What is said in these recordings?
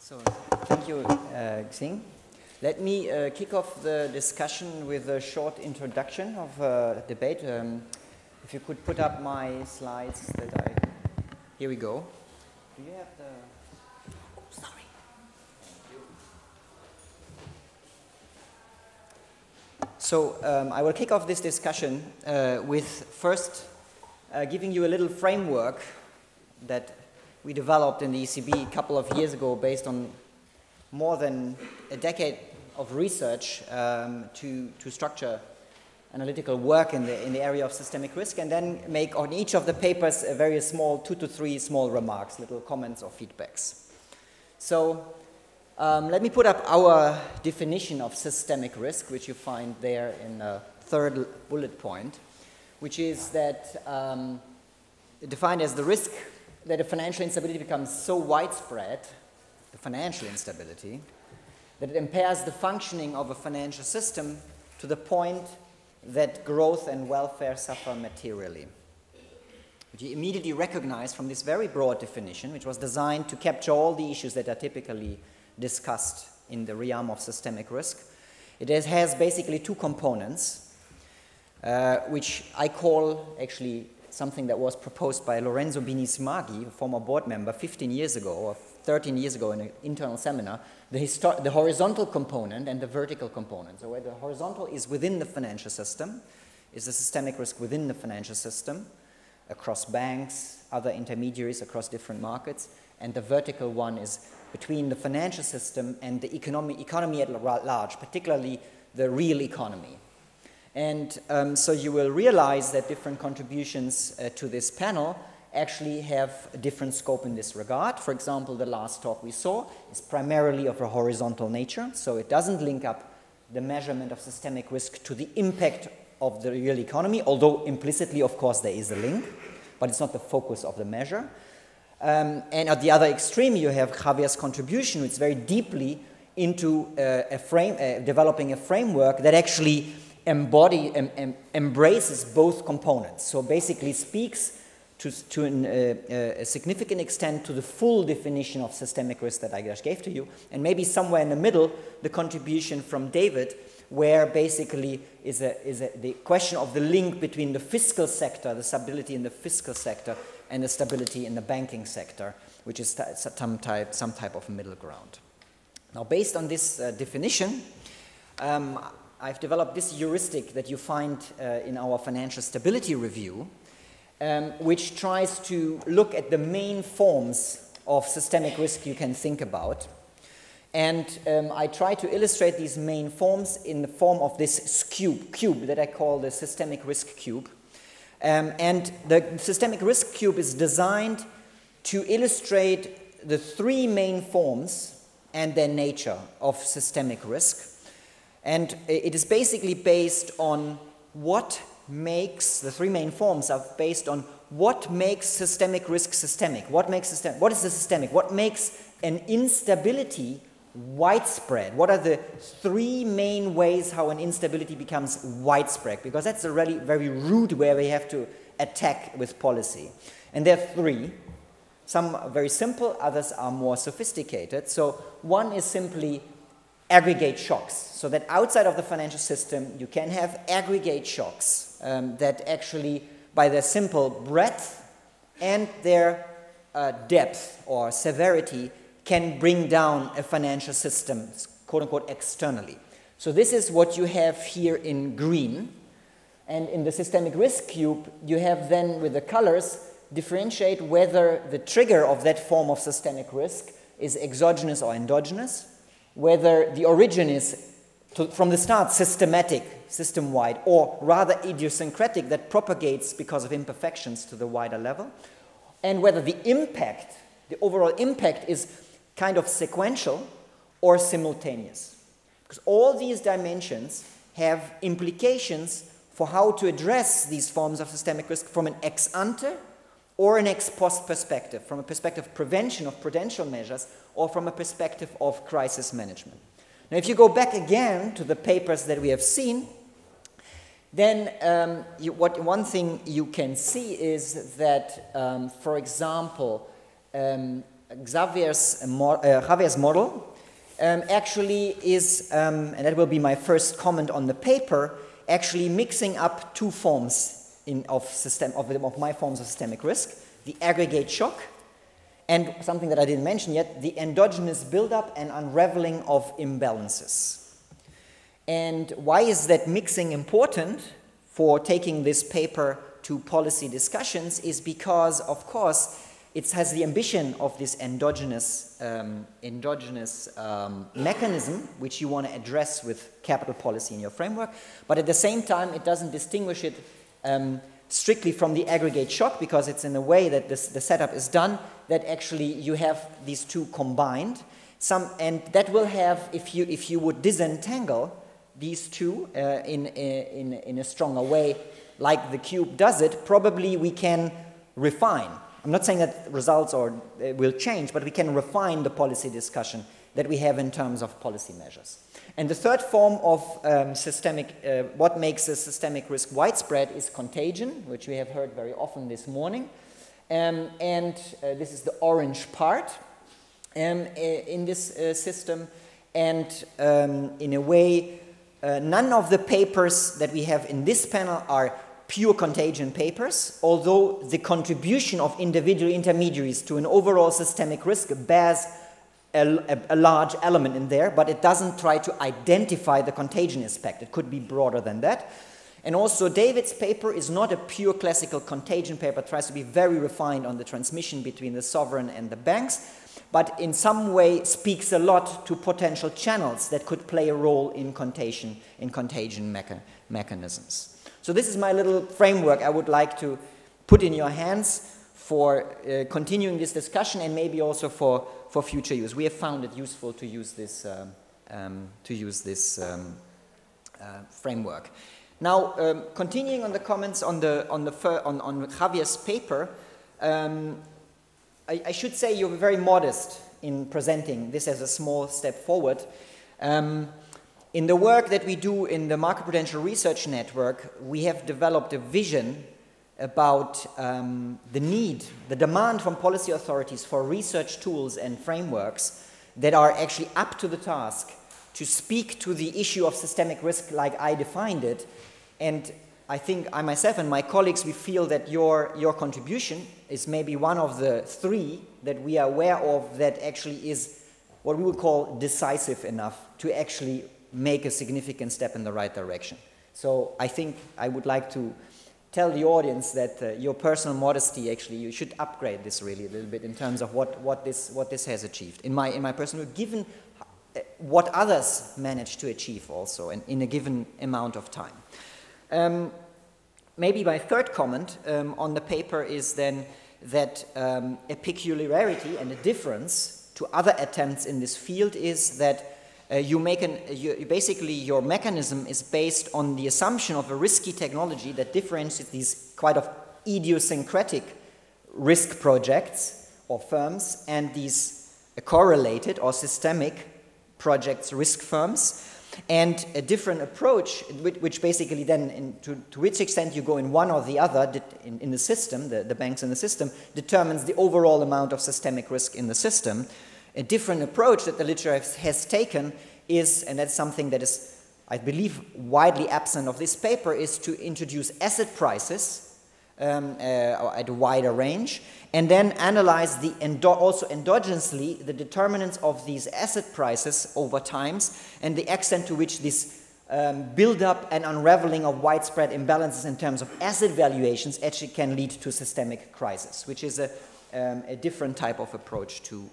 So, thank you, Xing. Let me kick off the discussion with a short introduction of debate. If you could put up my slides Here we go. Do you have the... Oh, sorry. Thank you. So, I will kick off this discussion with first giving you a little framework that we developed in the ECB a couple of years ago based on more than a decade of research to structure analytical work in the area of systemic risk, and then make on each of the papers a very small, 2 to 3 small remarks, little comments or feedbacks. So let me put up our definition of systemic risk, which you find there in the third bullet point, which is that defined as the risk that a financial instability becomes so widespread, the financial instability, that it impairs the functioning of a financial system to the point that growth and welfare suffer materially. Which you immediately recognize from this very broad definition, which was designed to capture all the issues that are typically discussed in the realm of systemic risk. It has basically 2 components, which I call actually something that was proposed by Lorenzo Bini-Smaghi, a former board member, 15 years ago or 13 years ago in an internal seminar, the horizontal component and the vertical component. So where the horizontal is within the financial system, is the systemic risk within the financial system, across banks, other intermediaries, across different markets, and the vertical one is between the financial system and the economy at large, particularly the real economy. And so you will realize that different contributions to this panel actually have a different scope in this regard. For example, the last talk we saw is primarily of a horizontal nature, so it doesn't link up the measurement of systemic risk to the impact of the real economy, although implicitly, of course, there is a link, but it's not the focus of the measure. And at the other extreme, you have Javier's contribution, which is very deeply into developing a framework that actually embraces both components. So basically speaks to a significant extent to the full definition of systemic risk that I just gave to you, and maybe somewhere in the middle, the contribution from David, where basically is the question of the link between the fiscal sector, the stability in the fiscal sector, and the stability in the banking sector, which is some type of middle ground. Now, based on this definition, I've developed this heuristic that you find in our financial stability review, which tries to look at the main forms of systemic risk you can think about. And I try to illustrate these main forms in the form of this cube that I call the systemic risk cube. And the systemic risk cube is designed to illustrate the 3 main forms and their nature of systemic risk. And it is basically based on what makes, the 3 main forms are based on what makes systemic risk systemic. What is the systemic? What makes an instability widespread? What are the 3 main ways how an instability becomes widespread? Because that's a really very root where we have to attack with policy. And there are 3. Some are very simple, others are more sophisticated. So one is simply aggregate shocks, so that outside of the financial system you can have aggregate shocks that actually, by their simple breadth and their depth or severity, can bring down a financial system, quote-unquote, externally. So this is what you have here in green, and in the systemic risk cube you have then, with the colors, differentiate whether the trigger of that form of systemic risk is exogenous or endogenous, whether the origin is, from the start, systematic, system-wide, or rather idiosyncratic that propagates because of imperfections to the wider level, and whether the impact, the overall impact, is kind of sequential or simultaneous. Because all these dimensions have implications for how to address these forms of systemic risk from an ex ante or an ex post perspective, from a perspective of prevention of prudential measures, or from a perspective of crisis management. Now, if you go back again to the papers that we have seen, then one thing you can see is that, for example, Javier's model actually is, and that will be my first comment on the paper, actually mixing up two forms of my forms of systemic risk, the aggregate shock, and something that I didn't mention yet, the endogenous buildup and unraveling of imbalances. And why is that mixing important for taking this paper to policy discussions is because, of course, it has the ambition of this endogenous mechanism, which you want to address with capital policy in your framework, but at the same time, it doesn't distinguish it strictly from the aggregate shock, because it's in a way that the setup is done that actually you have these two combined. And that will have, if you would disentangle these two in a stronger way, like the cube does it, probably we can refine. I'm not saying that results will change, but we can refine the policy discussion that we have in terms of policy measures. And the third form of what makes a systemic risk widespread is contagion, which we have heard very often this morning. This is the orange part in this system. And in a way, none of the papers that we have in this panel are pure contagion papers, although the contribution of individual intermediaries to an overall systemic risk bears a large element in there, but it doesn't try to identify the contagion aspect. It could be broader than that. And also David's paper is not a pure classical contagion paper. It tries to be very refined on the transmission between the sovereign and the banks, but in some way speaks a lot to potential channels that could play a role in contagion mechanisms. So this is my little framework I would like to put in your hands for continuing this discussion and maybe also for future use. We have found it useful to use this framework. Now, continuing on the comments on Javier's paper, I should say you were very modest in presenting this as a small step forward. In the work that we do in the Macroprudential Research Network, we have developed a vision about the demand from policy authorities for research tools and frameworks that are actually up to the task to speak to the issue of systemic risk like I defined it. And I think I myself and my colleagues, we feel that your contribution is maybe one of the three that we are aware of that actually is what we would call decisive enough to actually make a significant step in the right direction. So I think I would like to tell the audience that your personal modesty, actually, you should upgrade this really a little bit in terms of what this has achieved. In my personal view, given what others managed to achieve also in a given amount of time. Maybe my third comment on the paper is then that a peculiarity and a difference to other attempts in this field is that basically your mechanism is based on the assumption of a risky technology that differentiates these quite of idiosyncratic risk projects or firms and these correlated or systemic projects risk firms, and a different approach which basically then to which extent you go in one or the other in the system, the banks in the system, determines the overall amount of systemic risk in the system. A different approach that the literature has taken is, and that's something that is, I believe, widely absent of this paper, is to introduce asset prices at a wider range, and then analyze also endogenously the determinants of these asset prices over times and the extent to which this build-up and unraveling of widespread imbalances in terms of asset valuations actually can lead to systemic crisis, which is a different type of approach to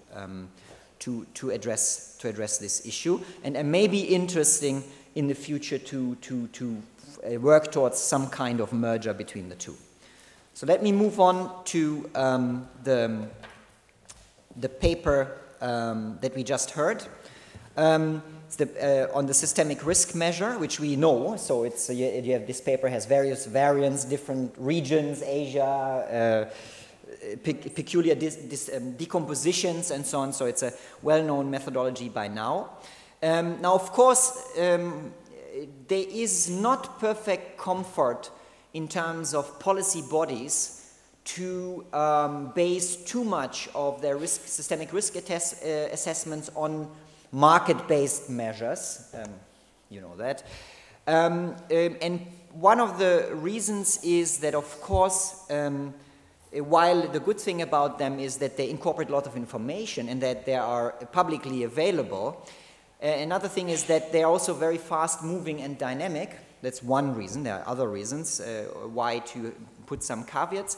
address this issue, and may be interesting in the future to work towards some kind of merger between the two. So let me move on to the paper that we just heard. It's on the systemic risk measure, which we know. So it's you have this paper has various variants, different regions, Asia. Peculiar decompositions and so on, so it's a well-known methodology by now. Now, of course, there is not perfect comfort in terms of policy bodies to base too much of their systemic risk assessments on market-based measures. You know that. And one of the reasons is that, of course, while the good thing about them is that they incorporate a lot of information and that they are publicly available, another thing is that they are also very fast-moving and dynamic. That's one reason. There are other reasons why to put some caveats.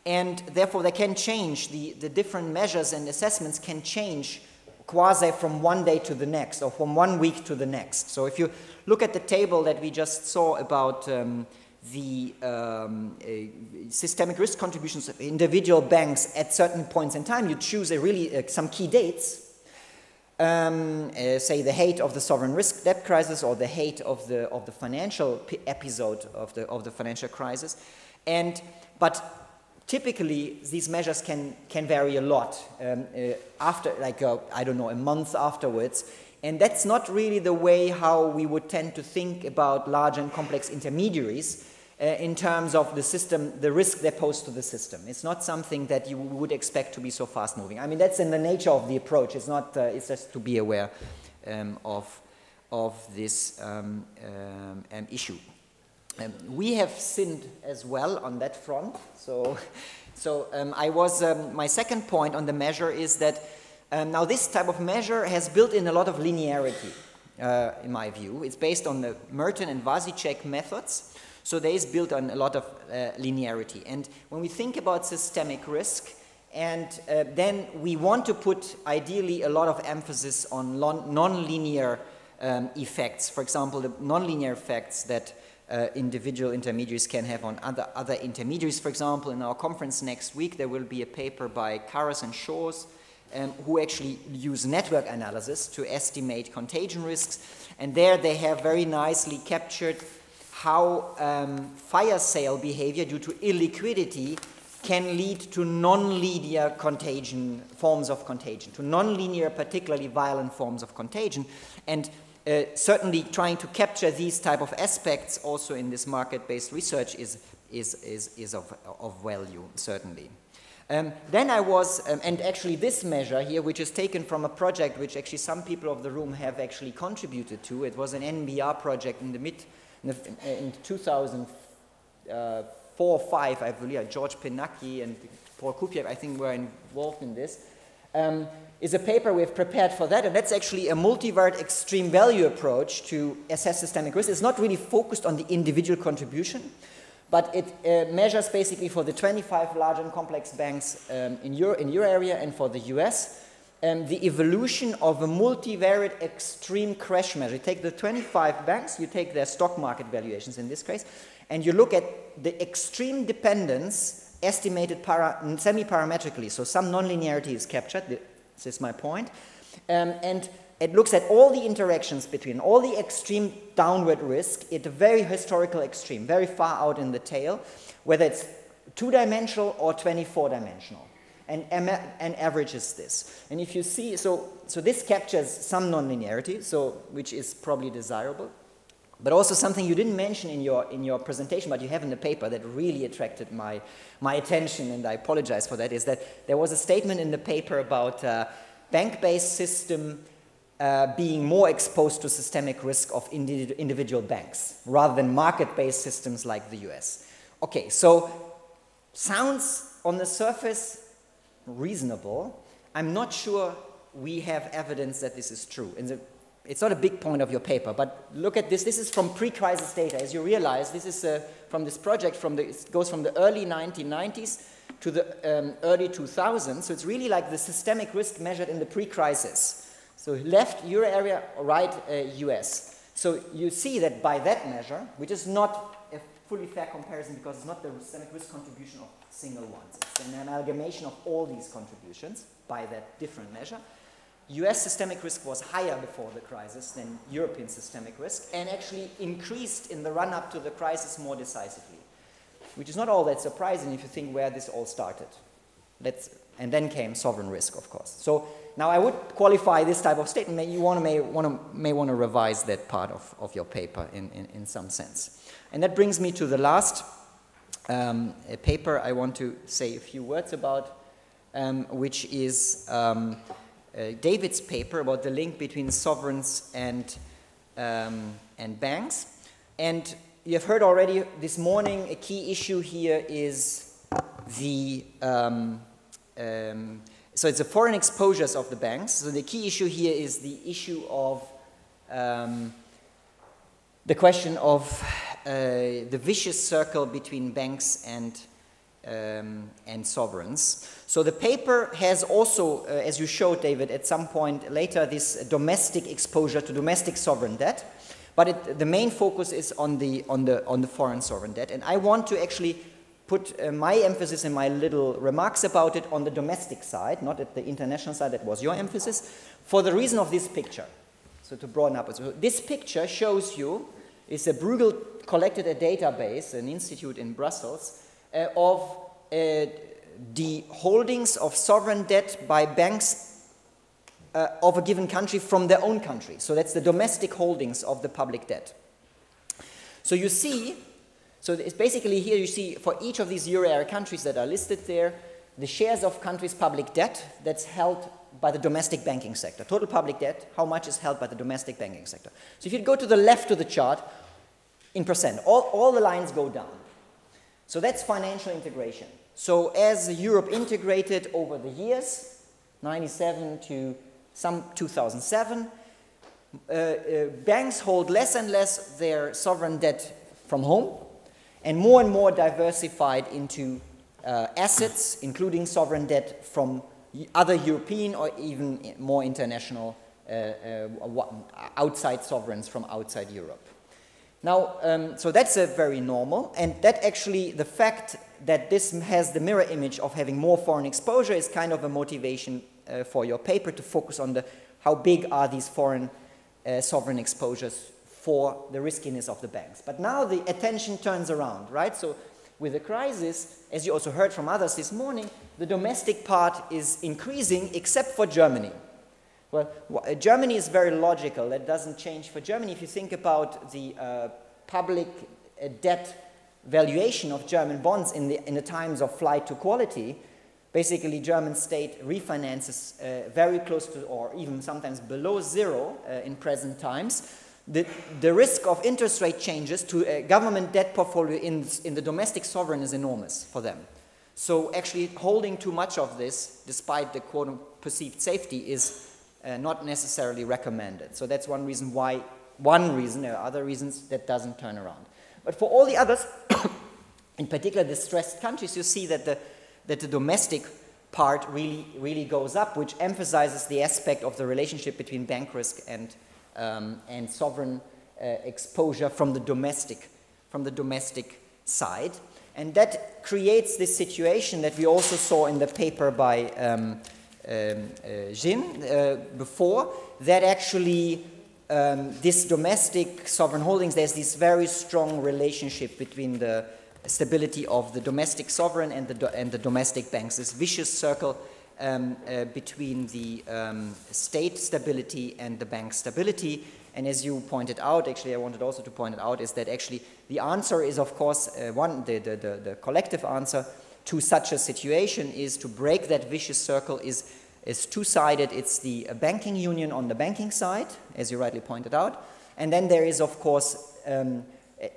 And therefore, they can change. The different measures and assessments can change quasi from one day to the next or from 1 week to the next. So if you look at the table that we just saw about the systemic risk contributions of individual banks at certain points in time, you choose some key dates, say the height of the sovereign risk debt crisis or the height of the financial episode of the financial crisis, but typically, these measures can vary a lot after, like, I don't know, a month afterwards. And that's not really the way how we would tend to think about large and complex intermediaries in terms of the system, the risk they pose to the system. It's not something that you would expect to be so fast moving. I mean, that's in the nature of the approach. It's not, it's just to be aware of this issue. We have sinned as well on that front. So my second point on the measure is that now this type of measure has built in a lot of linearity, in my view. It's based on the Merton and Vasicek methods. So there is built on a lot of linearity. And when we think about systemic risk, and then we want to put ideally a lot of emphasis on non-linear effects. For example, the non-linear effects that individual intermediaries can have on other intermediaries. For example, in our conference next week, there will be a paper by Karras and Shores who actually use network analysis to estimate contagion risks. And there they have very nicely captured how fire sale behavior due to illiquidity can lead to non-linear contagion, forms of contagion, to non-linear, particularly violent forms of contagion. And certainly trying to capture these type of aspects also in this market-based research is of value, certainly. Then I was, and actually this measure here, which is taken from a project which actually some people of the room have actually contributed to. It was an NBR project in 2004 or 5, I believe. George Pinacki and Paul Kupiev, I think, were involved in this. Is a paper we've prepared for that, and that's actually a multivariate extreme value approach to assess systemic risk. It's not really focused on the individual contribution, but it measures basically for the 25 large and complex banks in your area and for the US, the evolution of a multivariate extreme crash measure. You take the 25 banks, you take their stock market valuations in this case, and you look at the extreme dependence estimated semi-parametrically, so some nonlinearity is captured. This is my point. And it looks at all the interactions between all the extreme downward risk at a very historical extreme, very far out in the tail, whether it's 2-dimensional or 24-dimensional, and averages this. And if you see, so this captures some nonlinearity, which is probably desirable, but also something you didn't mention in your presentation, but you have in the paper that really attracted my attention, and I apologize for that, is that there was a statement in the paper about bank-based system being more exposed to systemic risk of individual banks rather than market-based systems like the US. Okay, so sounds on the surface reasonable. I'm not sure we have evidence that this is true. It's not a big point of your paper, but look at this. This is from pre-crisis data. As you realize, this is from this project, it goes from the early 1990s to the early 2000s. So it's really like the systemic risk measured in the pre-crisis. So left, Euro area, right, US. So you see that by that measure, which is not a fully fair comparison because it's not the systemic risk contribution of single ones. It's an amalgamation of all these contributions by that different measure. US systemic risk was higher before the crisis than European systemic risk, and actually increased in the run-up to the crisis more decisively, which is not all that surprising if you think where this all started. And then came sovereign risk, of course. So now I would qualify this type of statement. You may want to revise that part of your paper in some sense. And that brings me to the last a paper I want to say a few words about, which is David's paper about the link between sovereigns and banks. And you have heard already this morning, a key issue here is the, so it's the foreign exposures of the banks. So the key issue here is the issue of the question of the vicious circle between banks and sovereigns. So the paper has also, as you showed, David, at some point later, this domestic exposure to domestic sovereign debt, but the main focus is on the foreign sovereign debt. And I want to actually put my emphasis in my little remarks about it on the domestic side, not at the international side. That was your emphasis, for the reason of this picture. So to broaden up, so this picture shows you, is a Bruegel collected a database, an institute in Brussels, of the holdings of sovereign debt by banks of a given country from their own country. So that's the domestic holdings of the public debt. So you see, so it's basically here you see for each of these euro area countries that are listed there, the shares of countries' public debt that's held by the domestic banking sector. Total public debt, how much is held by the domestic banking sector. So if you go to the left of the chart, in percent, all the lines go down. So that's financial integration. So as Europe integrated over the years, 97 to some 2007, banks hold less and less their sovereign debt from home and more diversified into assets, including sovereign debt from other European or even more international outside sovereigns from outside Europe. Now, so that's very normal, and that actually, the fact that this has the mirror image of having more foreign exposure is kind of a motivation for your paper to focus on how big are these foreign sovereign exposures for the riskiness of the banks. But now the attention turns around, right? So with the crisis, as you also heard from others this morning, the domestic part is increasing except for Germany. Well, Germany is very logical. That doesn't change for Germany. If you think about the public debt valuation of German bonds in the times of flight to quality, basically German state refinances very close to or even sometimes below zero in present times. The risk of interest rate changes to a government debt portfolio in the domestic sovereign is enormous for them. So actually holding too much of this, despite the quote perceived safety, is not necessarily recommended. So that's one reason why, there are other reasons that doesn't turn around. But for all the others, in particular the stressed countries, you see that the domestic part really goes up, which emphasizes the aspect of the relationship between bank risk and sovereign exposure from the domestic side. And that creates this situation that we also saw in the paper by Jin before, that actually this domestic sovereign holdings, there's this very strong relationship between the stability of the domestic sovereign and the domestic banks, this vicious circle between the state stability and the bank stability. And as you pointed out, actually I wanted also to point it out, is that actually the answer is, of course, the collective answer to such a situation is to break that vicious circle is two-sided. It's the banking union on the banking side, as you rightly pointed out, and then there is, of course,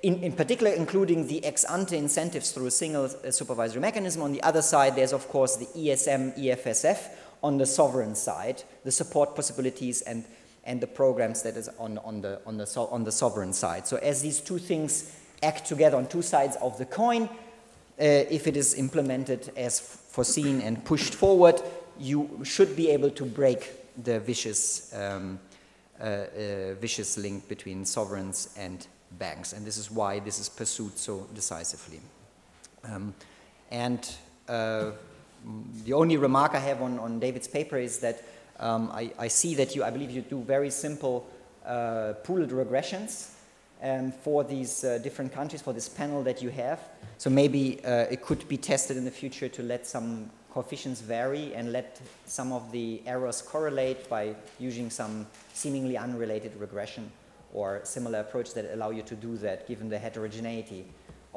in particular including the ex-ante incentives through a single supervisory mechanism. On the other side, there's of course the ESM, EFSF on the sovereign side, the support possibilities and the programs that is on the sovereign side. So as these two things act together on two sides of the coin, if it is implemented as foreseen and pushed forward, you should be able to break the vicious link between sovereigns and banks, and this is why this is pursued so decisively. The only remark I have on David's paper is that I see that I believe you do very simple pooled regressions for these different countries, for this panel that you have. So maybe it could be tested in the future to let some coefficients vary and let some of the errors correlate by using some seemingly unrelated regression or similar approach that allow you to do that given the heterogeneity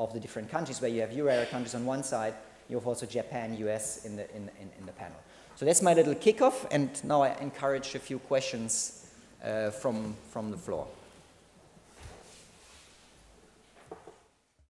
of the different countries, where you have euro area countries on one side, you have also Japan, US in the panel. So that's my little kickoff, and now I encourage a few questions from the floor.